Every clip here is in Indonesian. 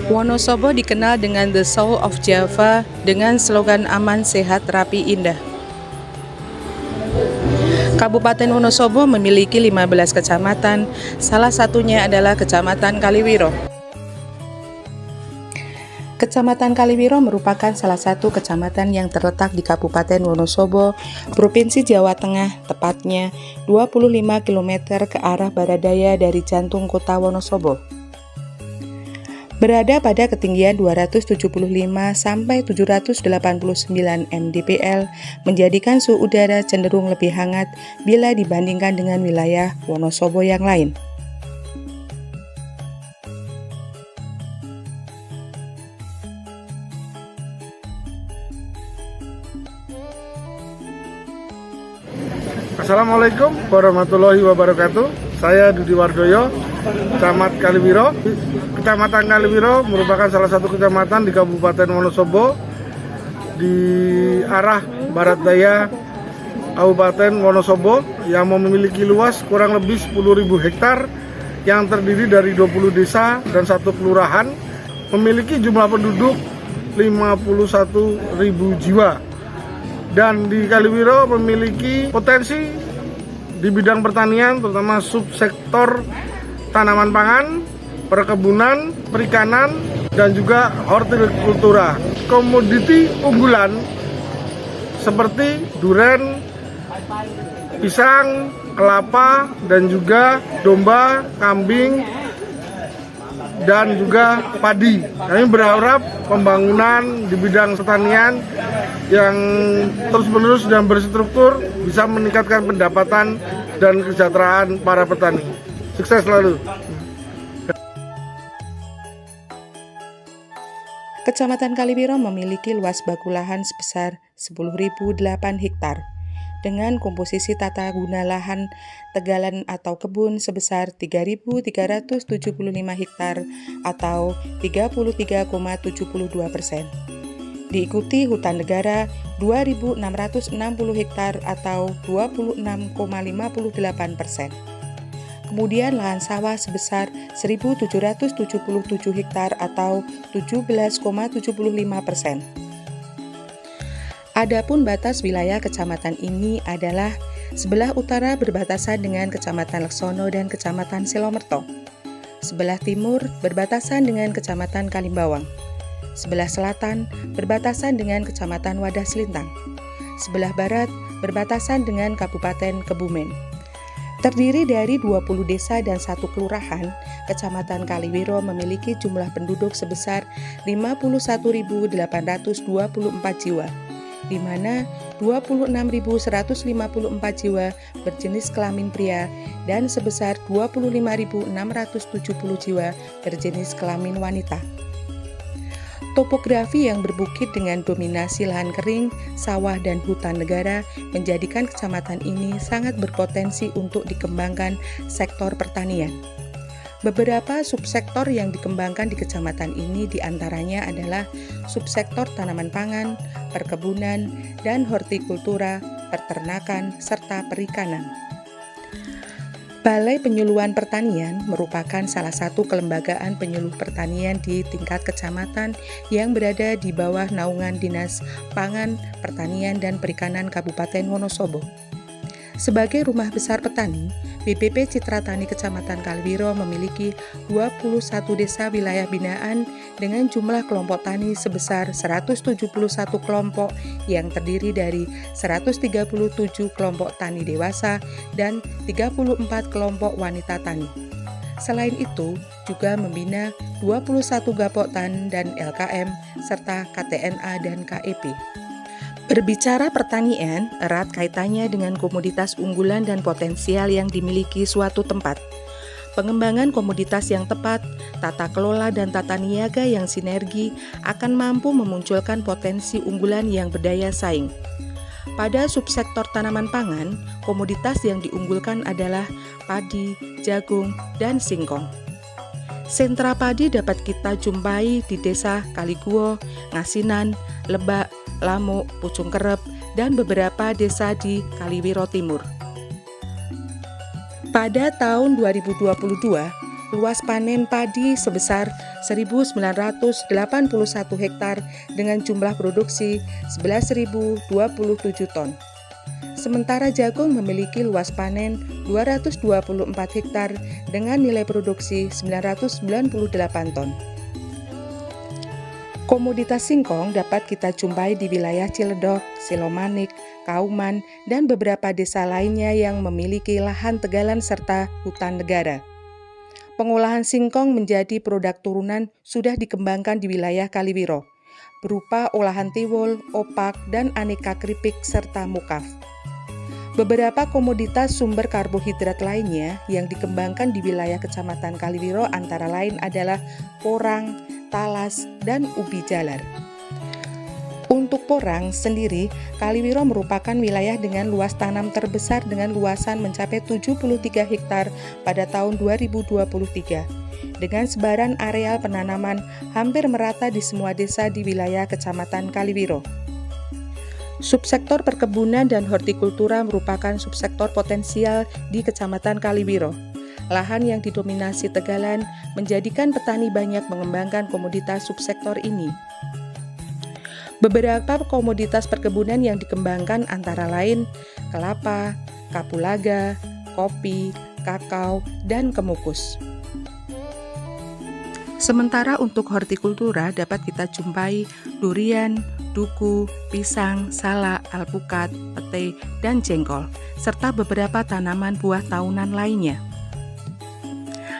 Wonosobo dikenal dengan The Soul of Java dengan slogan aman, sehat, rapi, indah. Kabupaten Wonosobo memiliki 15 kecamatan, salah satunya adalah Kecamatan Kaliwiro. Kecamatan Kaliwiro merupakan salah satu kecamatan yang terletak di Kabupaten Wonosobo, Provinsi Jawa Tengah, tepatnya 25 km ke arah barat daya dari jantung kota Wonosobo. Berada pada ketinggian 275 sampai 789 mdpl, menjadikan suhu udara cenderung lebih hangat bila dibandingkan dengan wilayah Wonosobo yang lain. Assalamualaikum warahmatullahi wabarakatuh. Saya Dudi Wardoyo, Camat Kaliwiro. Kecamatan Kaliwiro merupakan salah satu kecamatan di Kabupaten Wonosobo di arah barat daya Kabupaten Wonosobo yang memiliki luas kurang lebih 10.000 hektar yang terdiri dari 20 desa dan 1 kelurahan, memiliki jumlah penduduk 51.000 jiwa. Dan di Kaliwiro memiliki potensi di bidang pertanian, terutama subsektor tanaman pangan, perkebunan, perikanan, dan juga hortikultura. Komoditi unggulan seperti duren, pisang, kelapa, dan juga domba, kambing, dan juga padi. Kami berharap pembangunan di bidang pertanian yang terus-menerus dan berstruktur bisa meningkatkan pendapatan dan kesejahteraan para petani. Sukses selalu. Kecamatan Kaliwiro memiliki luas baku lahan sebesar 10.008 hektar dengan komposisi tata guna lahan tegalan atau kebun sebesar 3.375 hektar atau 33,72%. Diikuti hutan negara 2.660 hektar atau 26,58%. Kemudian lahan sawah sebesar 1.777 hektar atau 17,75%. Adapun batas wilayah kecamatan ini adalah sebelah utara berbatasan dengan Kecamatan Leksono dan Kecamatan Selomerto. Sebelah timur berbatasan dengan Kecamatan Kalimbawang. Sebelah selatan berbatasan dengan Kecamatan Wadah Selintang. Sebelah barat berbatasan dengan Kabupaten Kebumen. Terdiri dari 20 desa dan 1 kelurahan, Kecamatan Kaliwiro memiliki jumlah penduduk sebesar 51.824 jiwa, di mana 26.154 jiwa berjenis kelamin pria dan sebesar 25.670 jiwa berjenis kelamin wanita. Topografi yang berbukit dengan dominasi lahan kering, sawah, dan hutan negara menjadikan kecamatan ini sangat berpotensi untuk dikembangkan sektor pertanian. Beberapa subsektor yang dikembangkan di kecamatan ini diantaranya adalah subsektor tanaman pangan, perkebunan, dan hortikultura, peternakan, serta perikanan. Balai Penyuluhan Pertanian merupakan salah satu kelembagaan penyuluh pertanian di tingkat kecamatan yang berada di bawah naungan Dinas Pangan, Pertanian, dan Perikanan Kabupaten Wonosobo. Sebagai rumah besar petani, BPP Citra Tani Kecamatan Kaliwiro memiliki 21 desa wilayah binaan dengan jumlah kelompok tani sebesar 171 kelompok yang terdiri dari 137 kelompok tani dewasa dan 34 kelompok wanita tani. Selain itu, juga membina 21 Gapoktan dan LKM serta KTNA dan KEP. Berbicara pertanian, erat kaitannya dengan komoditas unggulan dan potensial yang dimiliki suatu tempat. Pengembangan komoditas yang tepat, tata kelola dan tata niaga yang sinergi akan mampu memunculkan potensi unggulan yang berdaya saing. Pada subsektor tanaman pangan, komoditas yang diunggulkan adalah padi, jagung, dan singkong. Sentra padi dapat kita jumpai di desa Kaliguo, Ngasinan, Lebak, Lamuk, Pucung Kerep, dan beberapa desa di Kaliwiro Timur. Pada tahun 2022, luas panen padi sebesar 1.981 hektar dengan jumlah produksi 11.027 ton. Sementara jagung memiliki luas panen 224 hektar dengan nilai produksi 998 ton. Komoditas singkong dapat kita jumpai di wilayah Ciledug, Silomanik, Kauman, dan beberapa desa lainnya yang memiliki lahan tegalan serta hutan negara. Pengolahan singkong menjadi produk turunan sudah dikembangkan di wilayah Kaliwiro, berupa olahan tiwul, opak, dan aneka keripik serta mukaf. Beberapa komoditas sumber karbohidrat lainnya yang dikembangkan di wilayah Kecamatan Kaliwiro antara lain adalah porang, talas, dan ubi jalar. Untuk porang sendiri, Kaliwiro merupakan wilayah dengan luas tanam terbesar dengan luasan mencapai 73 hektar pada tahun 2023, dengan sebaran areal penanaman hampir merata di semua desa di wilayah Kecamatan Kaliwiro. Subsektor perkebunan dan hortikultura merupakan subsektor potensial di Kecamatan Kaliwiro. Lahan yang didominasi tegalan menjadikan petani banyak mengembangkan komoditas subsektor ini. Beberapa komoditas perkebunan yang dikembangkan antara lain kelapa, kapulaga, kopi, kakao, dan kemukus. Sementara untuk hortikultura dapat kita jumpai durian, duku, pisang, salak, alpukat, pete, dan jengkol, serta beberapa tanaman buah tahunan lainnya.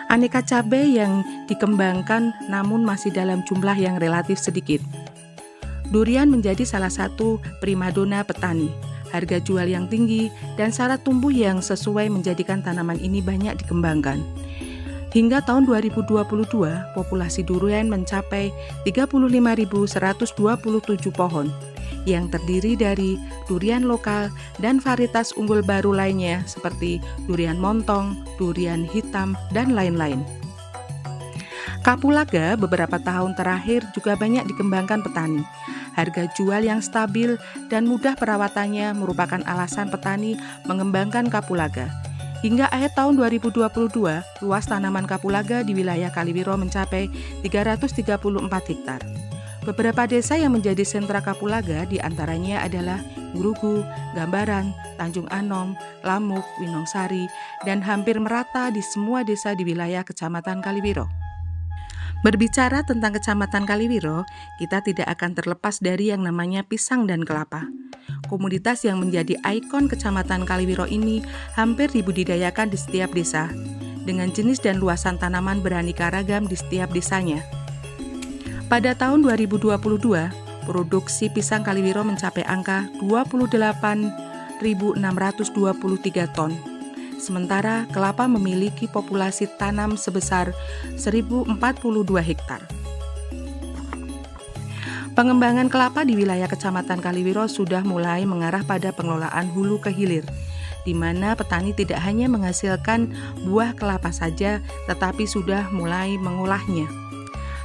Aneka cabai yang dikembangkan namun masih dalam jumlah yang relatif sedikit. Durian menjadi salah satu primadona petani, harga jual yang tinggi, dan syarat tumbuh yang sesuai menjadikan tanaman ini banyak dikembangkan. Hingga tahun 2022, populasi durian mencapai 35.127 pohon, yang terdiri dari durian lokal dan varietas unggul baru lainnya seperti durian montong, durian hitam, dan lain-lain. Kapulaga beberapa tahun terakhir juga banyak dikembangkan petani. Harga jual yang stabil dan mudah perawatannya merupakan alasan petani mengembangkan kapulaga. Hingga akhir tahun 2022, luas tanaman kapulaga di wilayah Kaliwiro mencapai 334 hektar. Beberapa desa yang menjadi sentra kapulaga diantaranya adalah Ngurugu, Gambaran, Tanjung Anom, Lamuk, Winongsari, dan hampir merata di semua desa di wilayah Kecamatan Kaliwiro. Berbicara tentang Kecamatan Kaliwiro, kita tidak akan terlepas dari yang namanya pisang dan kelapa. Komoditas yang menjadi ikon Kecamatan Kaliwiro ini hampir dibudidayakan di setiap desa, dengan jenis dan luasan tanaman beraneka ragam di setiap desanya. Pada tahun 2022, produksi pisang Kaliwiro mencapai angka 28.623 ton. Sementara kelapa memiliki populasi tanam sebesar 1.042 hektar. Pengembangan kelapa di wilayah Kecamatan Kaliwiro sudah mulai mengarah pada pengelolaan hulu ke hilir, di mana petani tidak hanya menghasilkan buah kelapa saja, tetapi sudah mulai mengolahnya.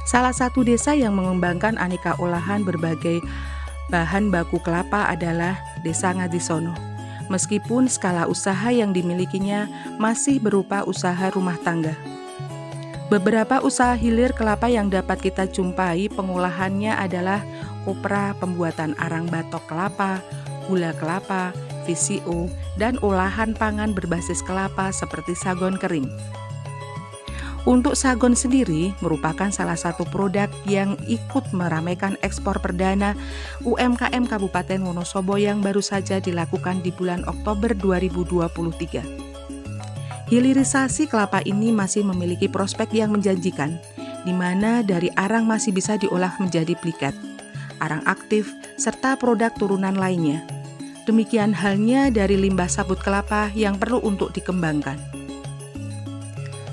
Salah satu desa yang mengembangkan aneka olahan berbagai bahan baku kelapa adalah Desa Ngadisono. Meskipun skala usaha yang dimilikinya masih berupa usaha rumah tangga. Beberapa usaha hilir kelapa yang dapat kita jumpai pengolahannya adalah kopra pembuatan arang batok kelapa, gula kelapa, VCO, dan olahan pangan berbasis kelapa seperti sagon kering. Untuk sagon sendiri merupakan salah satu produk yang ikut meramaikan ekspor perdana UMKM Kabupaten Wonosobo yang baru saja dilakukan di bulan Oktober 2023. Hilirisasi kelapa ini masih memiliki prospek yang menjanjikan, di mana dari arang masih bisa diolah menjadi pliket, arang aktif, serta produk turunan lainnya. Demikian halnya dari limbah sabut kelapa yang perlu untuk dikembangkan.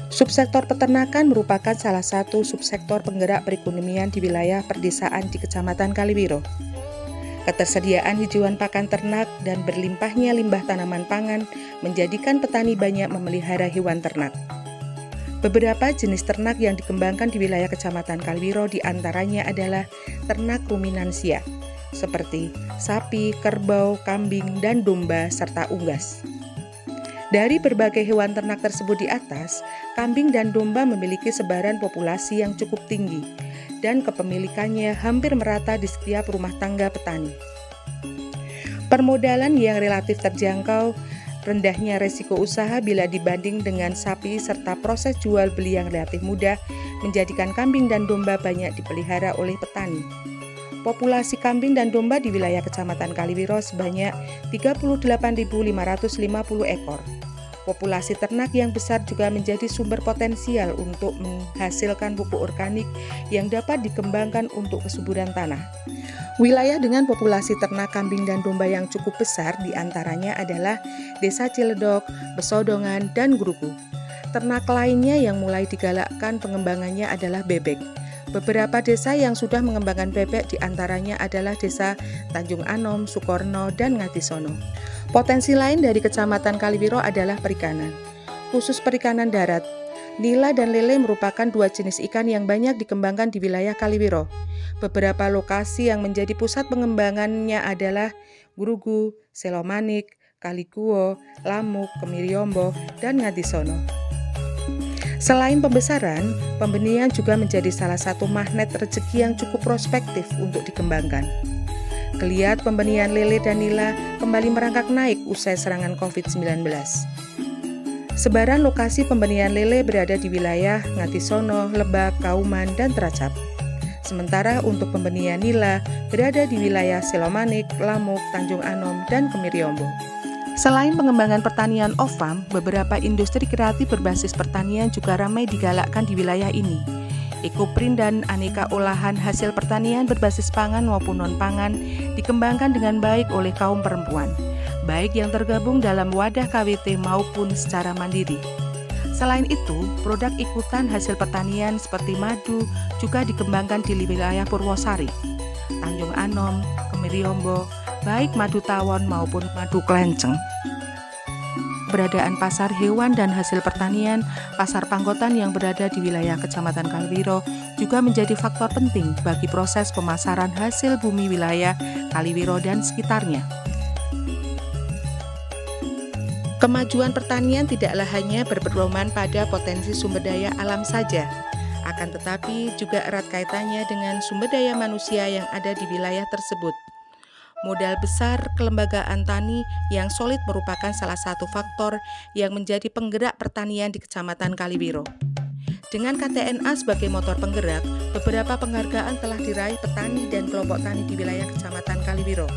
Subsektor peternakan merupakan salah satu subsektor penggerak perekonomian di wilayah perdesaan di Kecamatan Kaliwiro. Ketersediaan hijauan pakan ternak dan berlimpahnya limbah tanaman pangan menjadikan petani banyak memelihara hewan ternak. Beberapa jenis ternak yang dikembangkan di wilayah Kecamatan Kaliwiro diantaranya adalah ternak ruminansia, seperti sapi, kerbau, kambing, dan domba, serta unggas. Dari berbagai hewan ternak tersebut di atas, Kambing dan domba memiliki sebaran populasi yang cukup tinggi dan kepemilikannya hampir merata di setiap rumah tangga petani. Permodalan yang relatif terjangkau, rendahnya resiko usaha bila dibanding dengan sapi serta proses jual beli yang relatif mudah menjadikan kambing dan domba banyak dipelihara oleh petani. Populasi kambing dan domba di wilayah Kecamatan Kaliwiro sebanyak 38.550 ekor. Populasi ternak yang besar juga menjadi sumber potensial untuk menghasilkan pupuk organik yang dapat dikembangkan untuk kesuburan tanah. Wilayah dengan populasi ternak kambing dan domba yang cukup besar diantaranya adalah Desa Ciledug, Besodongan, dan Grugu. Ternak lainnya yang mulai digalakkan pengembangannya adalah bebek. Beberapa desa yang sudah mengembangkan bebek diantaranya adalah Desa Tanjung Anom, Sukorno, dan Ngatisono. Potensi lain dari Kecamatan Kaliwiro adalah perikanan, khusus perikanan darat. Nila dan lele merupakan dua jenis ikan yang banyak dikembangkan di wilayah Kaliwiro. Beberapa lokasi yang menjadi pusat pengembangannya adalah Grugu, Selomanik, Kalikuwo, Lamuk, Kemiriombo, dan Ngatisono. Selain pembesaran, pembenihan juga menjadi salah satu magnet rezeki yang cukup prospektif untuk dikembangkan. Geliat pembenihan lele dan nila kembali merangkak naik usai serangan COVID-19. Sebaran lokasi pembenihan lele berada di wilayah Ngatisono, Lebak, Kauman, dan Teracap. Sementara untuk pembenihan nila berada di wilayah Selomanik, Lamuk, Tanjung Anom, dan Kemiriombo. Selain pengembangan pertanian off-farm, beberapa industri kreatif berbasis pertanian juga ramai digalakkan di wilayah ini. Ekoprint dan aneka olahan hasil pertanian berbasis pangan maupun non-pangan dikembangkan dengan baik oleh kaum perempuan, baik yang tergabung dalam wadah KWT maupun secara mandiri. Selain itu, produk ikutan hasil pertanian seperti madu juga dikembangkan di wilayah Purwosari, Tanjung Anom, Kemiriombo, baik madu tawon maupun madu klenceng. Keberadaan pasar hewan dan hasil pertanian, pasar Panggotan yang berada di wilayah Kecamatan Kaliwiro juga menjadi faktor penting bagi proses pemasaran hasil bumi wilayah Kaliwiro dan sekitarnya. Kemajuan pertanian tidaklah hanya berpedoman pada potensi sumber daya alam saja, akan tetapi juga erat kaitannya dengan sumber daya manusia yang ada di wilayah tersebut. Modal besar kelembagaan tani yang solid merupakan salah satu faktor yang menjadi penggerak pertanian di Kecamatan Kaliwiro. Dengan KTNA sebagai motor penggerak, beberapa penghargaan telah diraih petani dan kelompok tani di wilayah Kecamatan Kaliwiro.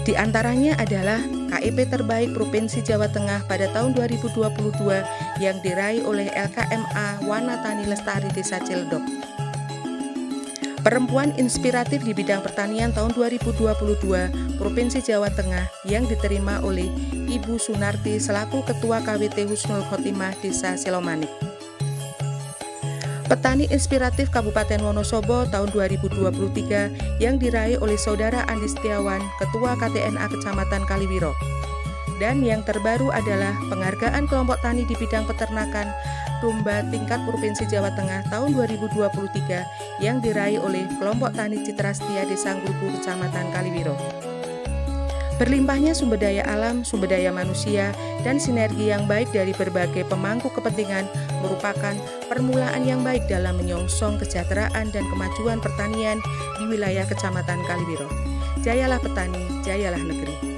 Di antaranya adalah KEP terbaik Provinsi Jawa Tengah pada tahun 2022 yang diraih oleh LKMA Wana Tani Lestari Desa Ciledug. Perempuan inspiratif di bidang pertanian tahun 2022 Provinsi Jawa Tengah yang diterima oleh Ibu Sunarti selaku Ketua KWT Husnul Khotimah Desa Selomanik. Petani inspiratif Kabupaten Wonosobo tahun 2023 yang diraih oleh Saudara Andi Setiawan, Ketua KTNA Kecamatan Kaliwiro. Dan yang terbaru adalah penghargaan kelompok tani di bidang peternakan domba tingkat Provinsi Jawa Tengah tahun 2023 yang diraih oleh kelompok tani Citra Setia Desa Grugu Kecamatan Kaliwiro. Berlimpahnya sumber daya alam, sumber daya manusia, dan sinergi yang baik dari berbagai pemangku kepentingan merupakan permulaan yang baik dalam menyongsong kesejahteraan dan kemajuan pertanian di wilayah Kecamatan Kaliwiro. Jayalah petani, jayalah negeri.